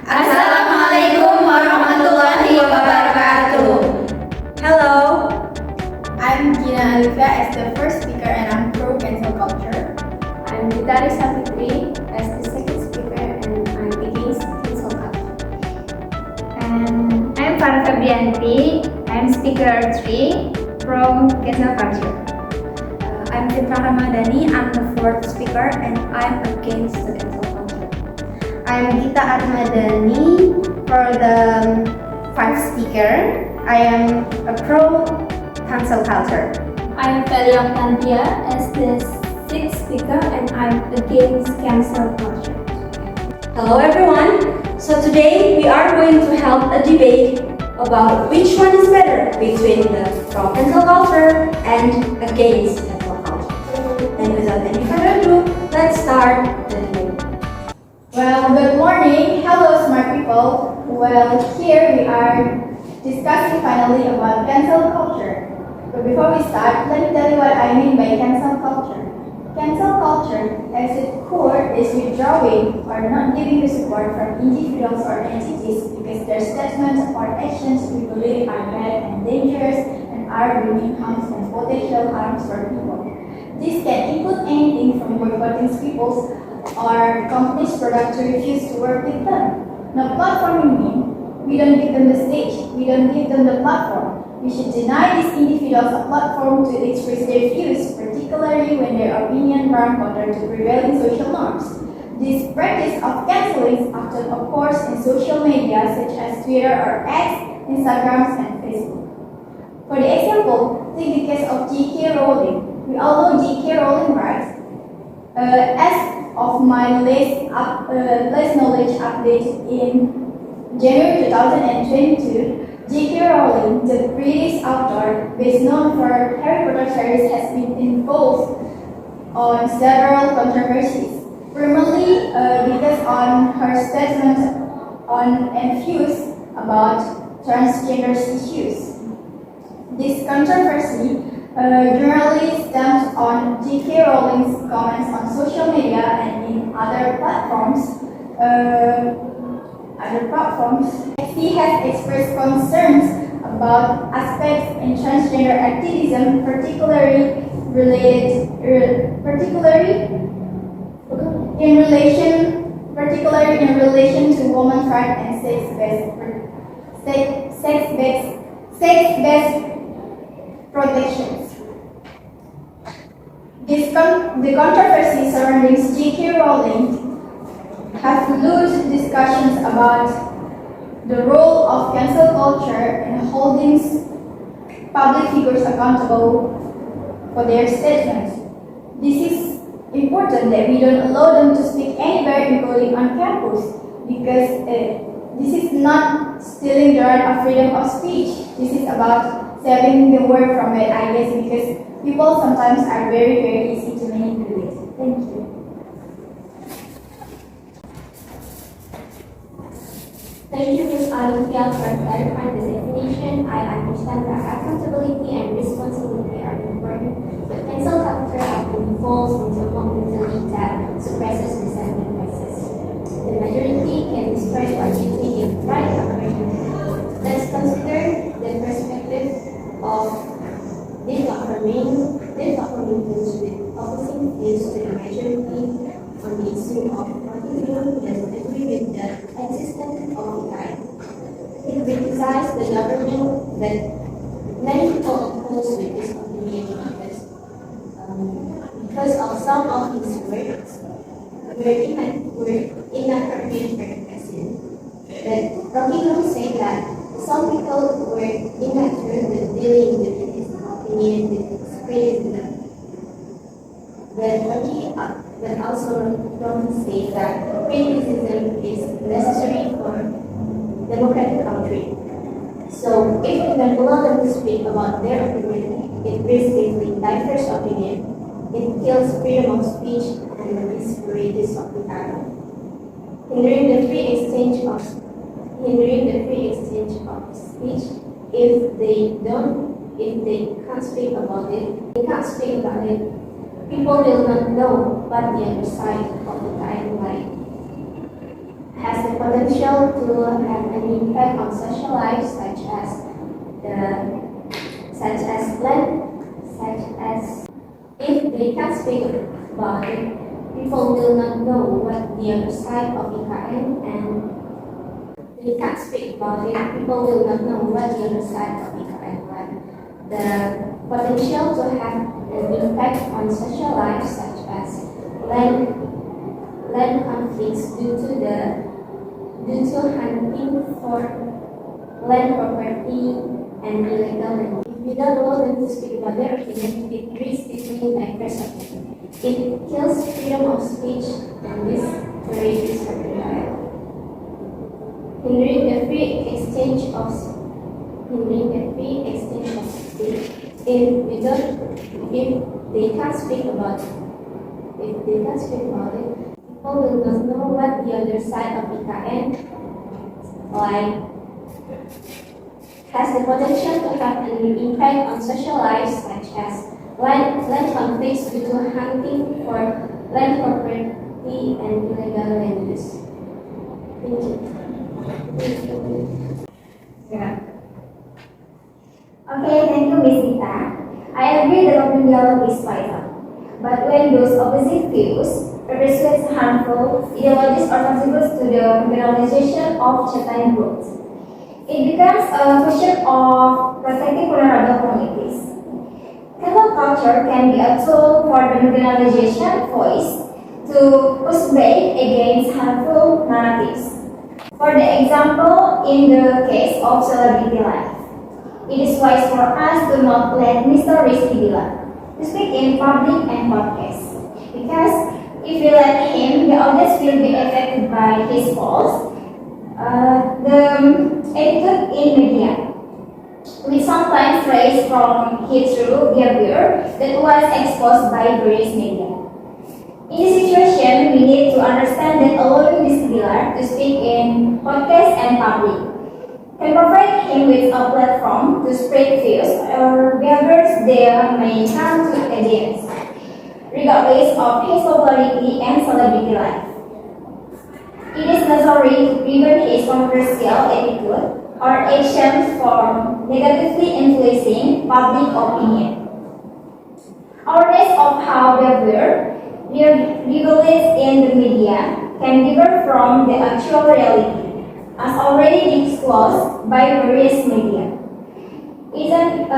Assalamualaikum warahmatullahi wabarakatuh. Hello, I'm Gina Alifia as the first speaker and I'm pro cancel culture. I'm Gitari Sapitri as the second speaker and I'm against cancel culture. And I'm Farah Febrianti. I'm speaker 3 from cancel culture. I'm Fitra Ramadhani. I'm the fourth speaker and I'm against the cancel culture. I'm Gita Ahmadani for the fifth speaker. I am a pro cancel culture. I'm Felia Tantia as the sixth speaker and I'm against cancel culture. Hello everyone. So today we are going to have a debate about which one is better between the pro cancel culture and against cancel culture. And without any further ado, let's start the debate. Well, good morning. Hello, smart people. Well, here we are discussing finally about cancel culture. But before we start, let me tell you what I mean by cancel culture. Cancel culture, as its core, is withdrawing or not giving the support from individuals or entities because their statements or actions we believe are bad and dangerous and are bringing harms and potential harms for people. This can include anything from boycotting people's or companies' product to refuse to work with them. Now, platforming means we don't give them the stage, we don't give them the platform. We should deny these individuals a platform to express their views, particularly when their opinion run counter to prevailing social norms. This practice of canceling often occurs in social media such as Twitter or X, Instagram, and Facebook. For the example, take the case of J.K. Rowling. We all know J.K. Rowling, right? As of my last knowledge update in January 2022, J.K. Rowling, the British author best known for Harry Potter series, has been involved on several controversies, primarily because on her statements on and views about transgender issues. This controversy generally stems on J.K. Rowling's comments on social media and in other platforms. She has expressed concerns about aspects in transgender activism, particularly in relation to women's rights and sex-based protections. The controversy surrounding J.K. Rowling have led discussions about the role of cancel culture in holding public figures accountable for their statements. This is important that we don't allow them to speak anywhere, including on campus, because this is not stealing the right of freedom of speech. This is about saving the word from bad ideas, because people sometimes are very, very easy to manipulate. Thank you. Thank you, Ms. Alifia, for clarifying the definition. I understand that accountability and responsibility are important, but cancel culture often falls into a mentality that suppresses dissent and voices. The majority can express what you think is right or wrong. Let's consider the perspective of disconfirming views with opposing views to the majority on the issue of particular who doesn't agree with the existence of AI. It criticized the government, but many people oppose with this opinion because of some of his words were inappropriate for the president. But Rocky Long said that some people were immature with dealing with his opinion with criticism. But also Long said that criticism is necessary for democratic country. So if we don't allow them to speak about their opinion, it risks diverse opinion. It kills freedom of speech and discourages of the other. Hindering the free exchange of speech, if they can't speak about it, people will not know what the other side of the timeline has the potential potential to have an impact on social life, such as if they can't speak about it, people will not know what the other side of IKN, and they can't speak about it, people will not know what the other side of IKN. The potential to have an impact on social life, such as land conflicts due to hunting for land property and illegal land. If you don't allow them to speak about their opinion, it risks becoming aggressive. It kills freedom of speech and discourages dialogue. Hindering the free exchange of speech. If they can't speak about it, people will not know what the other side of IKN has the potential to have an impact on social life, such as land conflicts due to hunting for land property and illegal land use. Thank you. Okay, thank you, Ms. Gita. I agree that open dialogue is vital. But when those opposite views persuades harmful ideologies or contributes to the criminalization of certain groups, it becomes a question of protecting vulnerable communities. Cancel culture can be a tool for the marginalization voice to push back against harmful narratives. For the example, in the case of celebrity life, it is wise for us to not let Mr. Rizky Bilar to speak in public and podcasts, because if we let him, the audience will be affected by his faults. The attitude in media, we sometimes trace from his true behavior that was exposed by various media. In this situation, we need to understand that allowing Mr. Bilar to speak in podcasts and public can provide him with a platform to spread views or behaviors they may come to against, regardless of his popularity and celebrity life. It is necessary to prevent his controversial attitude or actions from negatively influencing public opinion. Awareness of how behavior regulates in the media can differ from the actual reality, as already disclosed by various media. It is an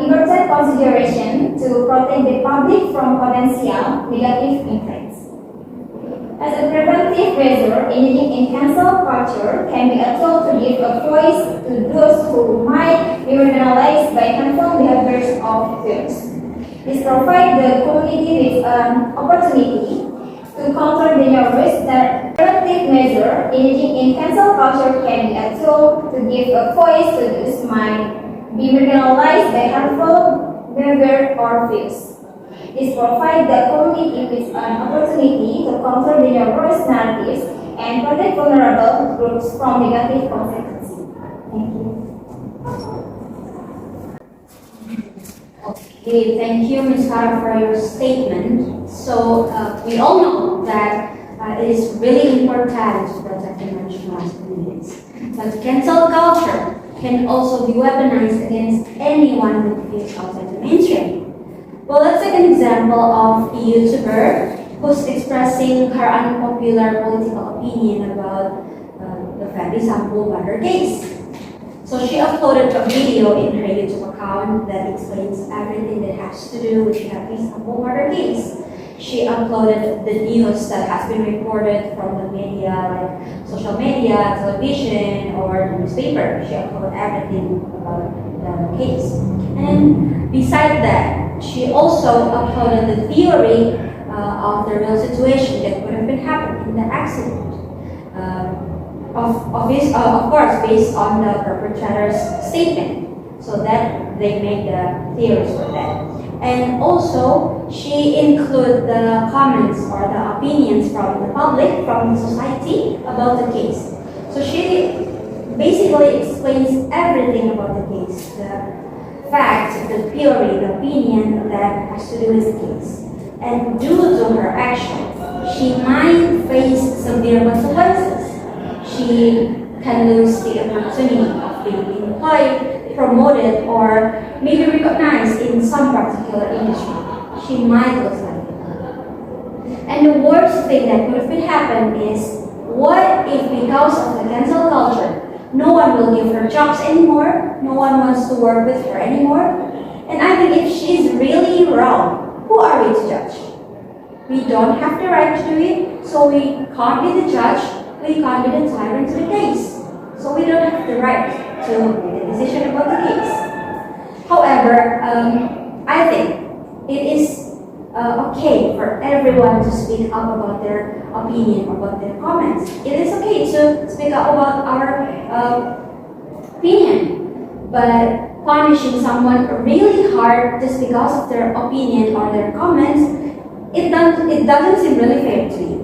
important consideration to protect the public from potential negative impacts. As a preventive measure, engaging in cancel culture can be a tool to give a voice to those who might be marginalized by harmful behaviors of peers. This provides the community with an opportunity to counter dangerous that preventive measure. Engaging in cancel culture can be a tool to give a voice to those who might be marginalized by harmful behavior or views. This provides the community with an opportunity to counter dangerous narratives and protect vulnerable groups from negative consequences. Thank you. Okay, thank you, Ms. Farah, for your statement. So, we all know that it is really important to protect the marginalized communities. But cancel culture can also be weaponized against anyone who feels outside the mainstream. Well, let's take an example of a YouTuber who's expressing her unpopular political opinion about the Freddy Sambo murder case. So she uploaded a video in her YouTube account that explains everything that has to do with the Freddy Sambo murder case. She uploaded the news that has been reported from the media, like social media, television, or the newspaper. She uploaded everything about the case. And besides that, she also uploaded the theory of the real situation that would have been happening in the accident. Of course, based on the perpetrator's statement, so that they made the theories for that. And also, she included the comments or the opinions from the public, from the society about the case. So she basically explains everything about the case, the facts, the theory, the opinion that has to do with the case. And due to her action, she might face severe consequences. She can lose the opportunity of being employed, promoted, or maybe recognized in some particular industry. She might lose that. And the worst thing that could happen is, what if because of the cancel culture, no one will give her jobs anymore, no one wants to work with her anymore? And I think if she's really wrong, who are we to judge? We don't have the right to do it, so we can't be the judge, we can't be the tyrant to the case. So we don't have the right to make a decision about the case. However, I think it is okay for everyone to speak up about their opinion, about their comments. It is okay to speak up about our opinion, but punishing someone really hard just because of their opinion or their comments, it doesn't seem really fair to you.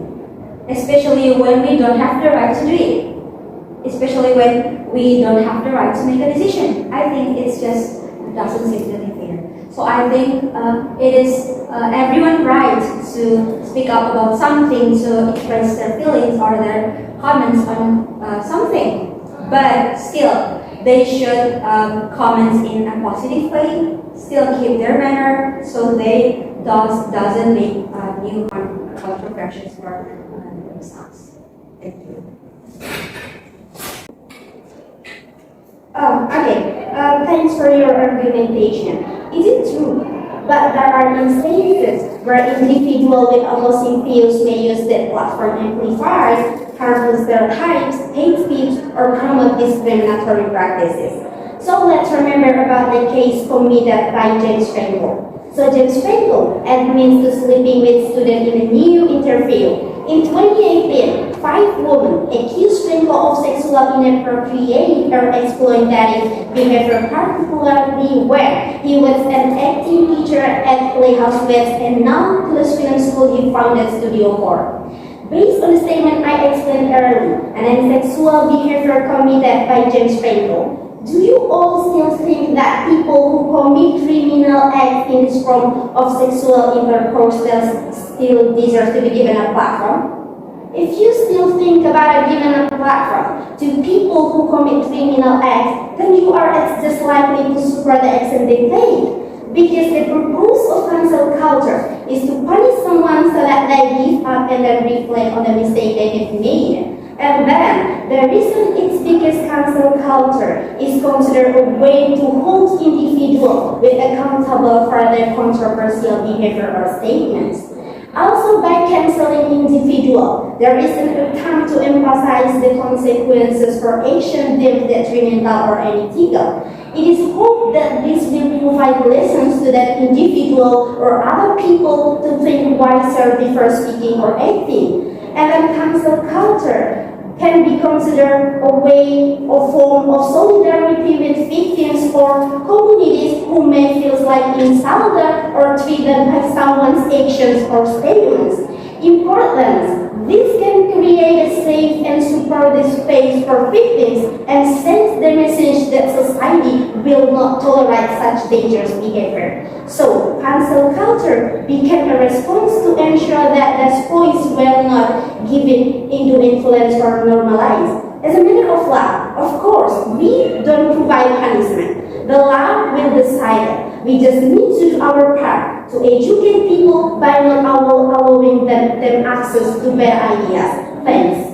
Especially when we don't have the right to do it. Especially when we don't have the right to make a decision. I think it just doesn't seem really fair. So I think it is everyone's right to speak up about something, to express their feelings or their comments on something. But still, they should comment in a positive way, still keep their manner, so they doesn't make new controversies for themselves. Thank you. Thanks for your argumentation. Is it true? But there are instances where individuals with opposing views may use that platform amplifiers, harmful stereotypes, hate speech, or promote discriminatory practices. So let's remember about the case committed by James Franco. So James Franco admits to sleeping with students in a new interview. In 2018, 5 women accused Franco of sexual inappropriate or exploitative behavior, particularly when he was an acting teacher at Playhouse West and now Toulouse Film School he founded Studio 4. Based on the statement I explained earlier, and sexual behavior committed by James Franco, do you all still think that people who commit criminal acts in this form of sexual intercourse still deserve to be given a platform? If you still think about giving a platform to people who commit criminal acts, then you are just likely to support the action they take. Because the purpose of cancel culture is to punish someone so that they give up and then reflect on the mistake they have made. And then, the reason it's because cancel culture is considered a way to hold individuals accountable for their controversial behavior or statements. Also, by canceling individuals, there is an attempt to emphasize the consequences for action deemed detrimental or unethical. It is hoped that this will provide lessons to that individual or other people to think wiser before speaking or acting. And then cancel culture can be considered a way or form of solidarity with victims or communities who may feel like insulted or triggered by someone's actions or statements. Importantly, this can create a safe and supportive space for victims and send the message that society will not tolerate such dangerous behavior. So, cancel culture became a response to ensure that this voice will not given into influence or normalized. As a matter of law, of course, we don't provide punishment. The law will decide it. We just need to do our part to educate people by not allowing them access to bad ideas. Thanks.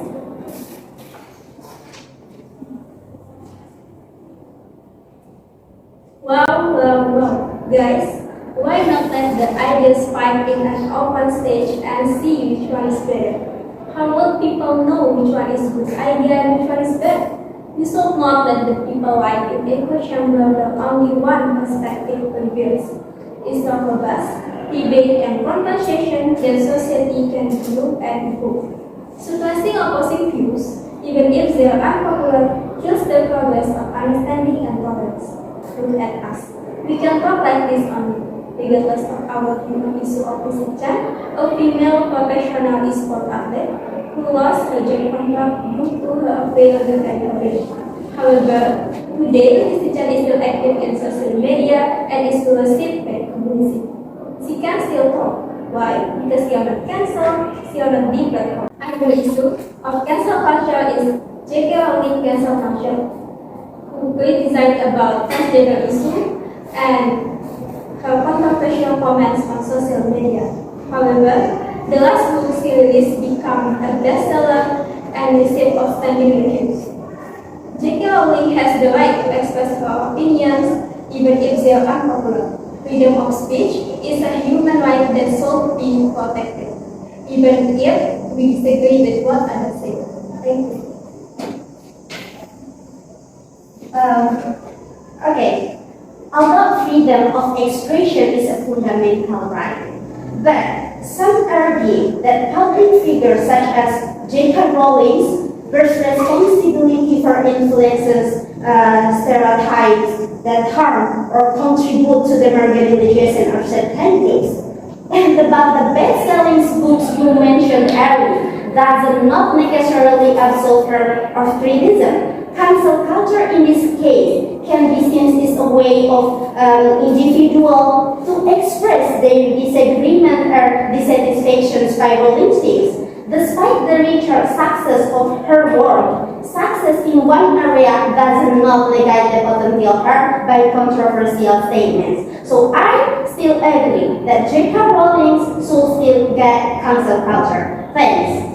Well, guys, why not let the ideas fight in an open stage and see which one is better? How will people know which one is good idea and which one is bad? You should not let the people like in echo chamber where only one perspective prevails. It's not robust debate and conversation that society can grow and improve. Suppressing opposing views, even if they are unpopular, kills the progress of understanding and tolerance. Look at us. We can talk like this only, regardless of our view on issue of Chan, a female professional e-sport athlete who lost her job contract due to her affair with an. However, today Chan is still active in social media and is full of feedback community. She can still talk. Why? Because she is not cancelled, she is not deplatformed. Another issue of cancel culture is J.K. Rowling cancel culture, who criticized about transgender issue and her controversial comments on social media. However, the last book she released became a bestseller and received outstanding reviews. J.K. Rowling has the right to express her opinions even if they are unpopular. Freedom of speech is a human right that should be protected, even if we disagree with what others say. Thank you. Okay. Although freedom of expression is a fundamental right, but some argue that public figures such as J.K. Rowling bears responsibility for influences, stereotypes that harm or contribute to the marginalization of certain groups. And about the best-selling books you mentioned earlier, does not necessarily absolve her of criticism. Cancel culture in this case can be seen as a way of individual to express their disagreement or dissatisfactions by Rowling sticks. Despite the richer success of her work, success in one area does not negate the potential hurt by controversial statements. So I still agree that J.K. Rowling should still get cancel culture. Thanks.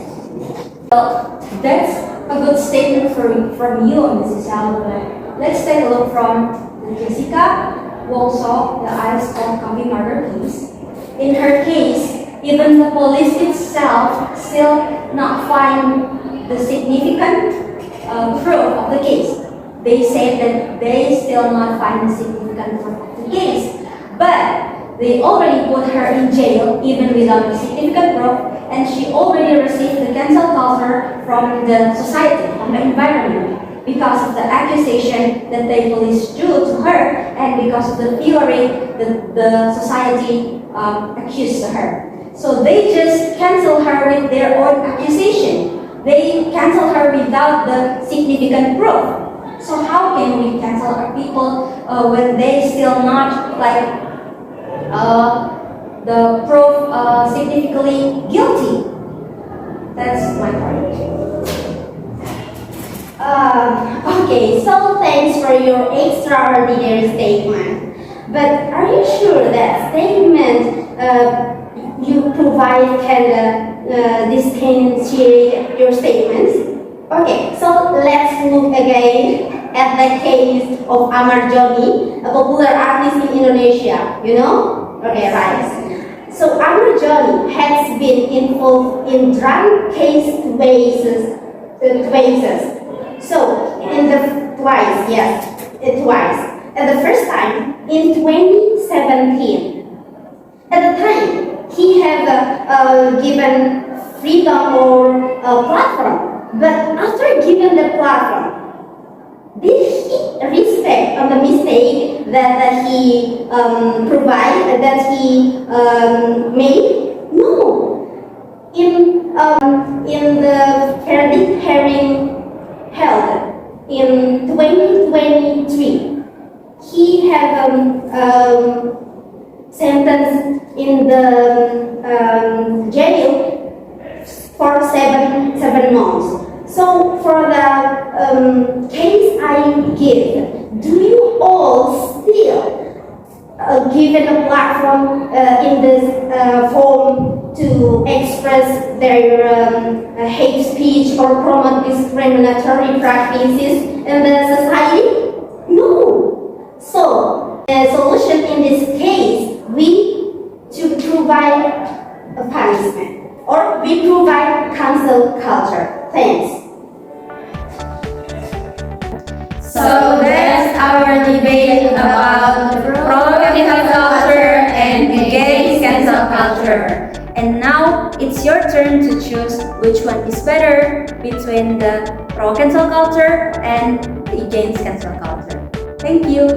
Well, that's a good statement from you, Mrs. Alba. Let's take a look from Jessica Walsall, the Ives of Coffee Murder case. In her case, even the police itself still not find the significant proof of the case. They say that they still not find the significant proof of the case, but they already put her in jail even without the significant proof, and she already received the cancel culture from the society, from the environment, because of the accusation that the police drew to her, and because of the theory that the society accused her. So they just cancel her with their own accusation. They cancel her without the significant proof. So how can we cancel our people when they still not like the proof significantly guilty? That's my point. Okay, so thanks for your extraordinary statement. But are you sure that statement you provide can substantiate your statements? Okay, so let's look again at the case of Ahmad Dhani, a popular artist in Indonesia. You know? Okay, right. So Ahmad Dhani has been involved in drug case twice. So in the twice. At the first time in 2017. At the time, he had given freedom or a platform. But after giving the platform, did he respect on the mistake that he made? No. In the verdict hearing held in 2023, he had sentenced in the jail for seven months. So for the case I give, do you all still given a platform in this form to express their hate speech or promote discriminatory practices in the society? No. So the solution in this case, we should provide a punishment or we provide cancel culture. Thanks. So that's our debate about pro-cancel culture and against cancel culture. And now it's your turn to choose which one is better between the pro-cancel culture and the against cancel culture. Thank you.